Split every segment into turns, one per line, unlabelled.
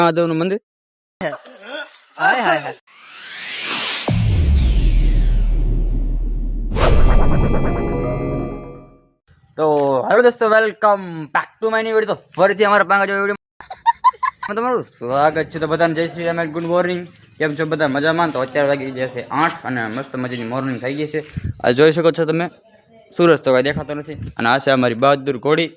મહાદેવનું મંદિર.
હાય હાય હાય.
તો હેલો દોસ્તો, welcome back to my new video. તો ફરીથી અમારા પાંચ વિડીયો તમારું સ્વાગત છે. તો બધાને જય શ્રી રામ, ગુડ મોર્નિંગ. કેમ છો બધા? મજામાં? તો અત્યારે વાગી જશે 8 અને મસ્ત મજાની મોર્નિંગ થઈ ગઈ છે. આ જોઈ શકો છો તમે, સૂરજ તો કાંઈ દેખાતો નથી. અને આ છે અમારી બહાદુર ઘોડી.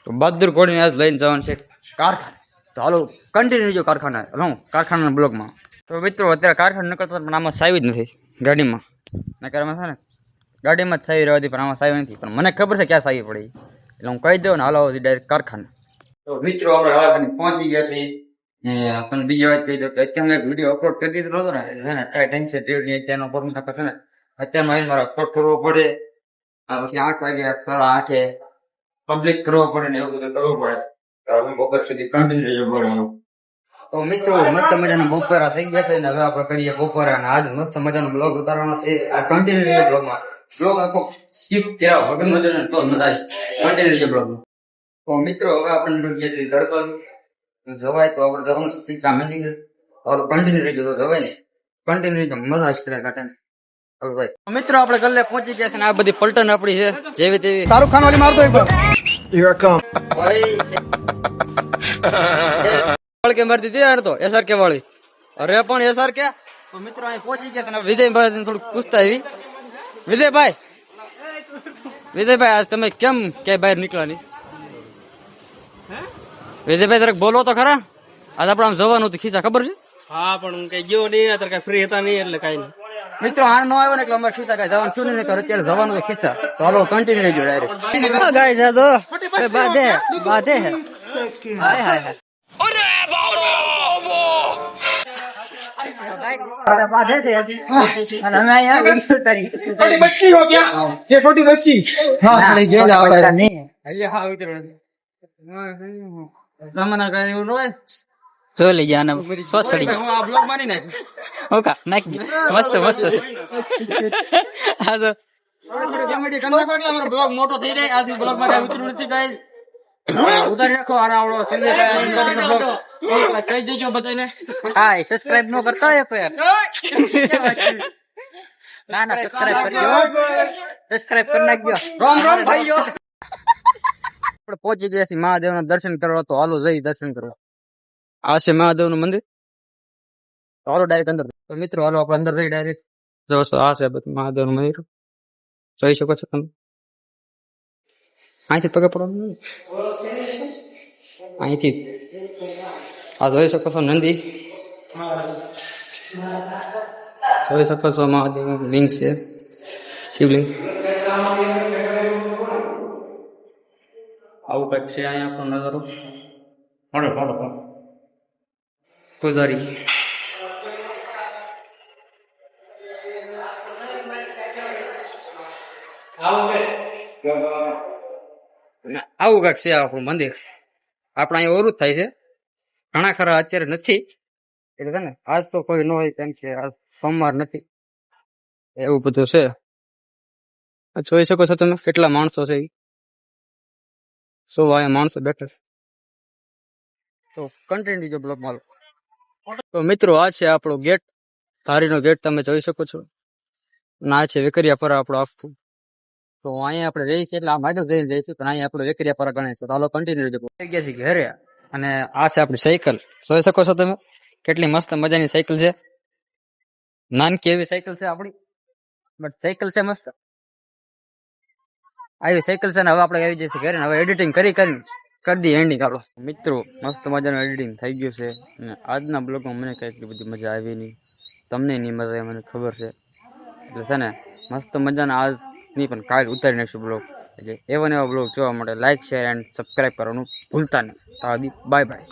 તો બહાદુર ઘોડીને આજ લઈને જવાનું છે કારખાને. તો હાલો કન્ટિન્યુ જો કારખાનાના બ્લોગમાં. તો મિત્રો અત્યારે કારખાને નીકળતો પણ આમાં સાવી જ નથી ગાડીમાં. નકરમાં છે ને ગાડીમાં જ સાવી રહેવાથી, પણ આમાં સાવી નથી. પણ મને ખબર છે ક્યાં સાવી પડી, એટલે હું કહી દઉં ને હાલો ડાયરેક્ટ કારખાને. તો મિત્રો આપણે હવે પહોંચી ગયા છીએ. પણ બીજી વાત કહી દઉં કે અત્યારે એક વિડીયો અપલોડ કરી દીધો હતો ને, ટાઈમ છે અત્યારનો પરમિટ છે ને, અત્યારમાં મારે અપલોડ કરવો પડે. પછી 8 વાગ્યા 8:30 પબ્લિક કરવો પડે ને એવું બધું કરવું પડે. બપોર સુધી કન્ટિન્યુ બોલવાનું. તો મિત્રો મસ્ત મજાના બપોરા થઈ ગયા છે ને હવે આપણે કરીએ બપોરા. અને આજ મસ્ત મજાનો બ્લોગ ઉતારવાનો છે. આ કન્ટિન્યુ બ્લોગમાં બ્લોગ આખો સ્કીપ કર્યા વગર મજાનો તો મજા આવે કન્ટિન્યુ બ્લોગમાં. તો મિત્રો હવે આપણે ગયા છીએ ગડકલ. જવાય તો આપણે જવાનું સામે કન્ટિન્યુ રહી ગયો તો જવાય ને કન્ટિન્યુ મજા આવશે કાઢે. મિત્રો આપણે ગલ્લે પહોંચી ગયા છે ને આ બધી પલટન આપણી છે જેવી તેવી.
શાહરુખ ખાન વાળી મારતો એક
કે મારી દીધી યાર. તો એસઆર કે વાળી અરે પણ એસઆર કે. તો મિત્રો અહીં પહોંચી ગયા છે. વિજયભાઈ થોડુંક પૂછતા આવી. વિજયભાઈ આજ તમે કેમ ક્યાંય બહાર નીકળ્યા નહીં? વિજયભાઈ જરાક બોલો તો ખરા. આજ આપણે આમ જવાનું હતું ખીસા, ખબર છે?
હા પણ હું કઈ ગયો નહીં, અત્યારે કઈ ફ્રી હતા નહીં એટલે કઈ નહીં.
મિત્રો આ નો આવ્યો ને એટલે અમારે ખિસ્સા કઈ જવાનું છું નહીં. અત્યારે જવાનું ખિસ્સા. તો હાલો કન્ટિન્યુ રહેજો ડાયરેક્ટ.
ગાઈસ આ તો બાધે હાય હાય હાય. अरे बाधे थे अभी અને અમે અહીંયા વિડિયો તારી छोटी बच्ची हो क्या ये छोटी बच्ची हां ले जो जाओ नहीं अरे हां उतर
તમને કઈ એવું હોય
જો લઈ જાના સોસડી
હું આ બ્લોગ માની નાખ.
ઓકા નાખ દે મસ્ત છે આ તો
કોમેડી કરતા એટલે અમારો બ્લોગ મોટો થઈ જાય. આજનો બ્લોગ માં ઉતરું નથી ગાઈસ. ઉતારી રાખો આના આવડો કહી દેજો બધાને.
હા સબસ્ક્રાઇબ નો કરતા હોય કોઈ ના સબસ્ક્રાઇબ કરજો, સબસ્ક્રાઇબ કરી નાખજો.
રામ ભાઈઓ. આપણે પહોંચી ગયા છીએ મહાદેવના દર્શન કરવા. તો હાલો જઈ દર્શન કરવા. આ છે મહાદેવનું મંદિર. તો હાલો ડાયરેક્ટ અંદર. તો મિત્રો હાલો આપણે અંદર જઈ ડાયરેક્ટ. જોશો આ છે બધું મહાદેવનું મંદિર. જોઈ શકો છો તમે. અહીંથી પગે પડવાનું, અહીંથી આ જોઈ શકો છો નંદી. જોઈ શકો છો મહાદેવ લિંગ છે, શિવલિંગ. આવું કંઈક છે અહીંયા આપણો નજારો. ફળો પૂજારી આવું કંઈક છે આપણું મંદિર. આપણે અહીંયા ઓરું જ થાય છે. ઘણા ખરા અત્યારે નથી એટલે છે ને આજ તો કોઈ ન હોય કેમ કે આજ સોમવાર નથી. એવું બધું છે. જોઈ શકો છો તમે કેટલા માણસો છે. અહીંયા માણસો બેઠા છે. તો કન્ટિન્યુ જો બ્લોગ મારો. તો મિત્રો આ છે આપણો ગેટ, ધારીનો ગેટ તમે જોઈ શકો છો. ના છે વેકરિયાપરા આપણો આખું. તો અહીંયા આપણે રહી છીએ એટલે આ માધવ જઈને રહીશું, પણ અહીંયા આપણે વેકરિયાપરા ગણાય છે. તો હાલો કન્ટિન્યુ રહેજો. થઈ ગયા છે ઘરે. અને આ છે આપણી સાયકલ. જોઈ શકો છો તમે કેટલી મસ્ત મજાની સાયકલ છે. નાનકી એવી સાયકલ છે આપણી, બટ સાયકલ છે મસ્ત. આવી સાયકલ છે ને હવે આપણે આવી જઈશું ઘરે. હવે એડિટિંગ કરી દઈએ એન્ડિંગ. આપણો મિત્રો મસ્ત મજાનું એડિટિંગ થઈ ગયું છે. અને આજના બ્લોગમાં મને કઈ એટલી બધી મજા આવી નહીં, તમને નહીં મજા આવે મને ખબર છે. એટલે છે ને મસ્ત મજાના આજ નહીં પણ કાલ ઉતારી નાખશું બ્લોગ. એટલે એવા બ્લોગ જોવા માટે લાઈક શેર એન્ડ સબસ્ક્રાઈબ કરવાનું ભૂલતા નહીં. Bye bye.